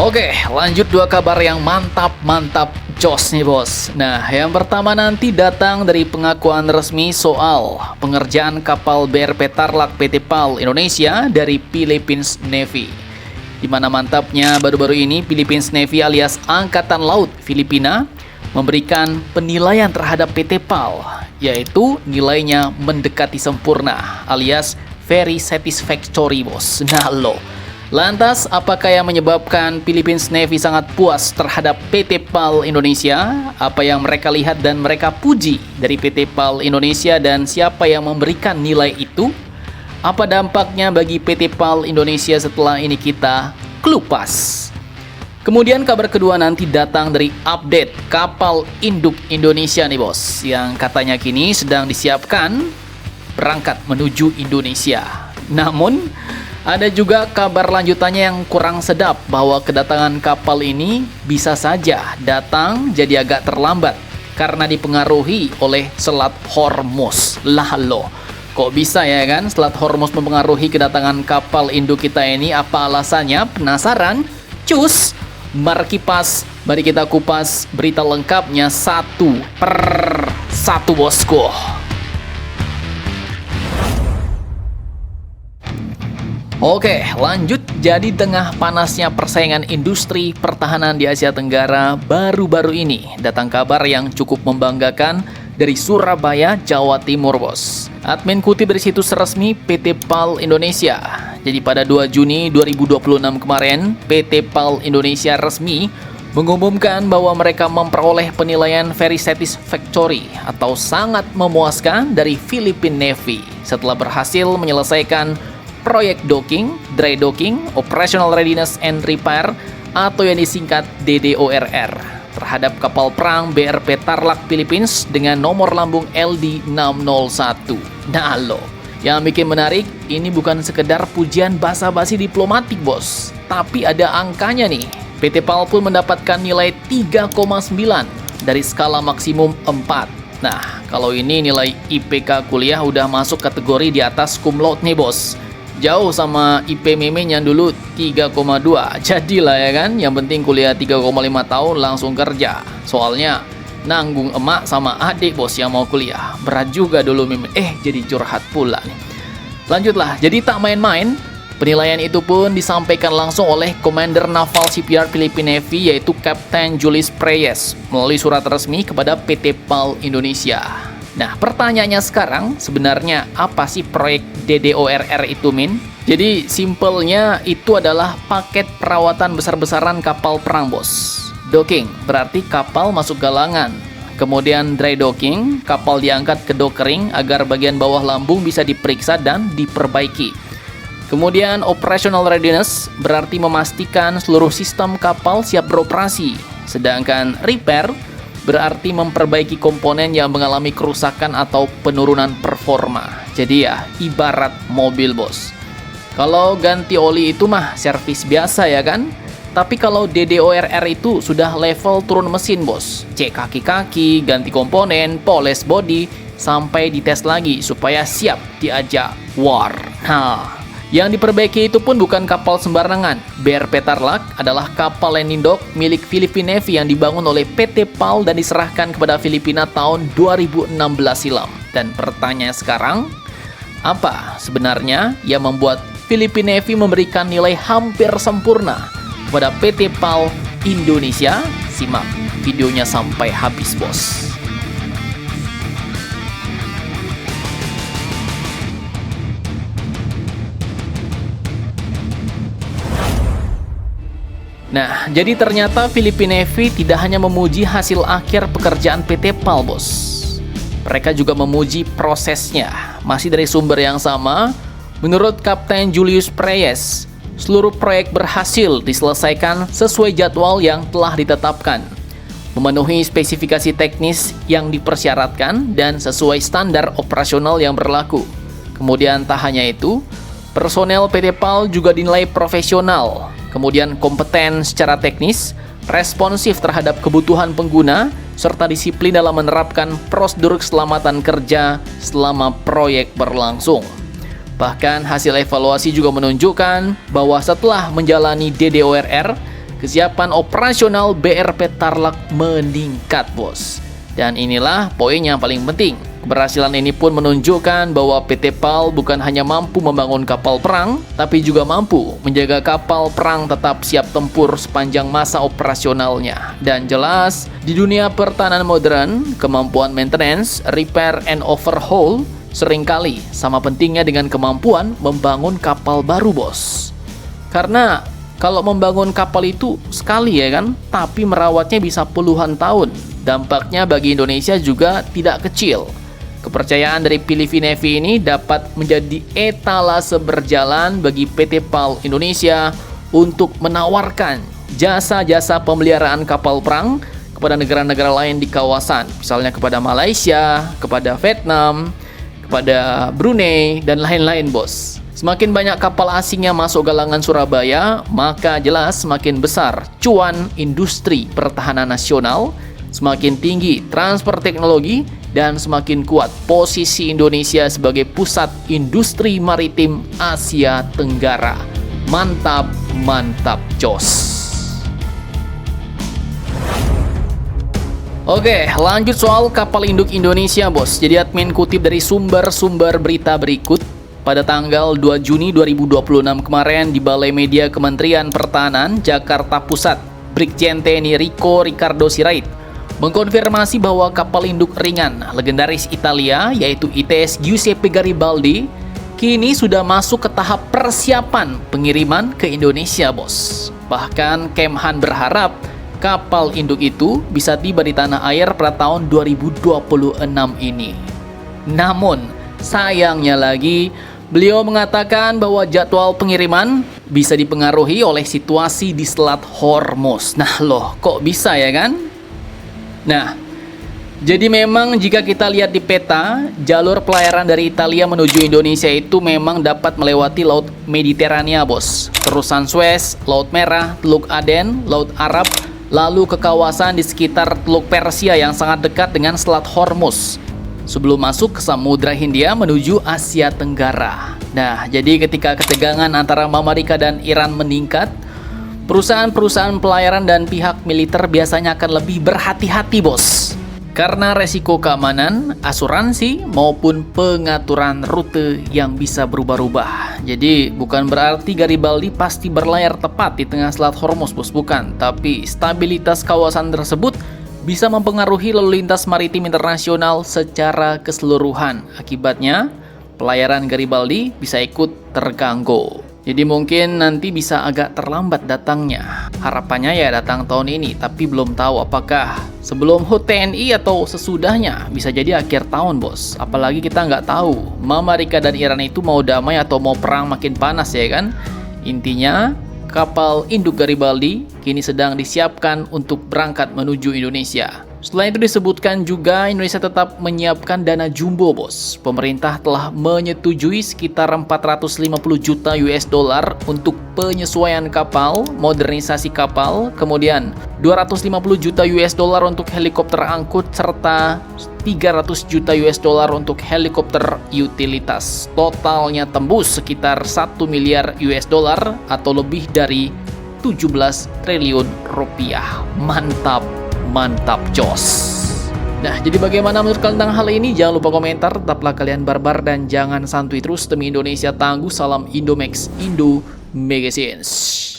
Oke, lanjut dua kabar yang mantap jos nih bos. Nah, yang pertama nanti datang dari pengakuan resmi soal pengerjaan kapal BRP Tarlak PT PAL Indonesia dari Philippines Navy. Di mana mantapnya baru-baru ini Philippines Navy alias Angkatan Laut Filipina memberikan penilaian terhadap PT PAL, yaitu nilainya mendekati sempurna alias very satisfactory bos. Nah lo, lantas apakah yang menyebabkan Philippines Navy sangat puas terhadap PT PAL Indonesia? Apa yang mereka lihat dan mereka puji dari PT PAL Indonesia dan siapa yang memberikan nilai itu? Apa dampaknya bagi PT PAL Indonesia setelah ini kita kupas. Kemudian kabar kedua nanti datang dari update kapal induk Indonesia nih bos, yang katanya kini sedang disiapkan berangkat menuju Indonesia. Namun ada juga kabar lanjutannya yang kurang sedap, bahwa kedatangan kapal ini bisa saja datang jadi agak terlambat karena dipengaruhi oleh Selat Hormuz. Lah lo, kok bisa ya kan Selat Hormuz mempengaruhi kedatangan kapal induk kita ini? Apa alasannya? Penasaran? Cus, mari kita kupas berita lengkapnya satu per satu bosku. Oke, lanjut. Jadi tengah panasnya persaingan industri pertahanan di Asia Tenggara, baru-baru ini datang kabar yang cukup membanggakan dari Surabaya, Jawa Timur bos. Admin kutip dari situs resmi PT PAL Indonesia. Jadi pada 2 Juni 2026 kemarin, PT PAL Indonesia resmi mengumumkan bahwa mereka memperoleh penilaian very satisfactory atau sangat memuaskan dari Philippine Navy setelah berhasil menyelesaikan proyek docking, dry docking, operational readiness and repair atau yang disingkat DDORR terhadap kapal perang BRP Tarlak Philippines dengan nomor lambung LD601. Nah lo, yang bikin menarik ini bukan sekedar pujian basa-basi diplomatik bos, tapi ada angkanya nih. PT PAL pun mendapatkan nilai 3,9 dari skala maksimum 4. Nah, kalau ini nilai IPK kuliah udah masuk kategori di atas cum laude nih bos. Jauh sama IP Mimin yang dulu 3,2. Jadilah ya kan, yang penting kuliah 3,5 tahun langsung kerja. Soalnya nanggung emak sama adik bos yang mau kuliah. Berat juga dulu Mimin. Jadi curhat pula nih. Lanjutlah, jadi tak main-main. Penilaian itu pun disampaikan langsung oleh Commander Naval Shipyard Philippine Navy, yaitu Kapten Julius Preyes, melalui surat resmi kepada PT PAL Indonesia. Nah, pertanyaannya sekarang, sebenarnya apa sih proyek DDORR itu, Min? Jadi, simpelnya itu adalah paket perawatan besar-besaran kapal perang, bos. Docking, berarti kapal masuk galangan. Kemudian dry docking, kapal diangkat ke dockering agar bagian bawah lambung bisa diperiksa dan diperbaiki. Kemudian operational readiness, berarti memastikan seluruh sistem kapal siap beroperasi. Sedangkan repair, berarti memperbaiki komponen yang mengalami kerusakan atau penurunan performa. Jadi ya, ibarat mobil bos. Kalau ganti oli itu mah servis biasa ya kan? Tapi kalau DDORR itu sudah level turun mesin bos. Cek kaki-kaki, ganti komponen, poles body, sampai dites lagi supaya siap diajak war. Nah, yang diperbaiki itu pun bukan kapal sembarangan. BRP Tarlak adalah kapal landing dock milik Philippine Navy yang dibangun oleh PT PAL dan diserahkan kepada Filipina tahun 2016 silam. Dan pertanyaan sekarang, apa sebenarnya yang membuat Philippine Navy memberikan nilai hampir sempurna kepada PT PAL Indonesia? Simak videonya sampai habis bos. Nah, jadi ternyata Philippine Navy tidak hanya memuji hasil akhir pekerjaan PT PAL, bos. Mereka juga memuji prosesnya. Masih dari sumber yang sama, menurut Kapten Julius Preyes, seluruh proyek berhasil diselesaikan sesuai jadwal yang telah ditetapkan, memenuhi spesifikasi teknis yang dipersyaratkan dan sesuai standar operasional yang berlaku. Kemudian tak hanya itu, personel PT PAL juga dinilai profesional, kemudian kompeten secara teknis, responsif terhadap kebutuhan pengguna, serta disiplin dalam menerapkan prosedur keselamatan kerja selama proyek berlangsung. Bahkan hasil evaluasi juga menunjukkan bahwa setelah menjalani DDORR, kesiapan operasional BRP Tarlak meningkat, bos. Dan inilah poin yang paling penting. Keberhasilan ini pun menunjukkan bahwa PT PAL bukan hanya mampu membangun kapal perang, tapi juga mampu menjaga kapal perang tetap siap tempur sepanjang masa operasionalnya. Dan jelas, di dunia pertahanan modern, kemampuan maintenance, repair, and overhaul seringkali sama pentingnya dengan kemampuan membangun kapal baru, bos. Karena kalau membangun kapal itu sekali ya kan, tapi merawatnya bisa puluhan tahun. Dampaknya bagi Indonesia juga tidak kecil. Kepercayaan dari PILIVI Navy ini dapat menjadi etalase berjalan bagi PT PAL Indonesia untuk menawarkan jasa-jasa pemeliharaan kapal perang kepada negara-negara lain di kawasan, misalnya kepada Malaysia, kepada Vietnam, kepada Brunei, dan lain-lain, bos. Semakin banyak kapal asing yang masuk galangan Surabaya, maka jelas semakin besar cuan industri pertahanan nasional, semakin tinggi transfer teknologi, dan semakin kuat posisi Indonesia sebagai pusat industri maritim Asia Tenggara. Mantap, mantap, jos. Oke, lanjut soal kapal induk Indonesia, bos. Jadi admin kutip dari sumber-sumber berita berikut. Pada tanggal 2 Juni 2026 kemarin di Balai Media Kementerian Pertahanan, Jakarta Pusat, Brigjen TNI Rico Riccardo Sirait mengkonfirmasi bahwa kapal induk ringan legendaris Italia yaitu ITS Giuseppe Garibaldi kini sudah masuk ke tahap persiapan pengiriman ke Indonesia, bos. Bahkan Kemhan berharap kapal induk itu bisa tiba di tanah air pada tahun 2026 ini. Namun, sayangnya lagi, beliau mengatakan bahwa jadwal pengiriman bisa dipengaruhi oleh situasi di Selat Hormuz. Nah loh, kok bisa ya kan? Nah, jadi memang jika kita lihat di peta, jalur pelayaran dari Italia menuju Indonesia itu memang dapat melewati Laut Mediterania, bos. Terusan Suez, Laut Merah, Teluk Aden, Laut Arab, lalu ke kawasan di sekitar Teluk Persia yang sangat dekat dengan Selat Hormuz, sebelum masuk ke Samudra Hindia menuju Asia Tenggara. Nah, jadi ketika ketegangan antara Amerika dan Iran meningkat, perusahaan-perusahaan pelayaran dan pihak militer biasanya akan lebih berhati-hati, bos. Karena resiko keamanan, asuransi, maupun pengaturan rute yang bisa berubah-ubah. Jadi, bukan berarti Garibaldi pasti berlayar tepat di tengah Selat Hormuz, bos, bukan. Tapi, stabilitas kawasan tersebut bisa mempengaruhi lalu lintas maritim internasional secara keseluruhan. Akibatnya, pelayaran Garibaldi bisa ikut terganggu. Jadi mungkin nanti bisa agak terlambat datangnya. Harapannya ya datang tahun ini, tapi belum tahu apakah sebelum HUT TNI atau sesudahnya. Bisa jadi akhir tahun, bos. Apalagi kita nggak tahu Amerika dan Iran itu mau damai atau mau perang makin panas ya kan. Intinya, kapal induk Garibaldi kini sedang disiapkan untuk berangkat menuju Indonesia. Setelah itu disebutkan juga Indonesia tetap menyiapkan dana jumbo, bos. Pemerintah telah menyetujui sekitar 450 juta US dollar untuk penyesuaian kapal, modernisasi kapal, kemudian 250 juta US dollar untuk helikopter angkut, serta 300 juta US dollar untuk helikopter utilitas. Totalnya tembus sekitar 1 miliar US dollar atau lebih dari 17 triliun rupiah. Mantap, mantap, jos. Nah, jadi bagaimana menurut kalian tentang hal ini? Jangan lupa komentar, tetaplah kalian barbar dan jangan santuy terus demi Indonesia tangguh. Salam Indomax, Indo Magazines.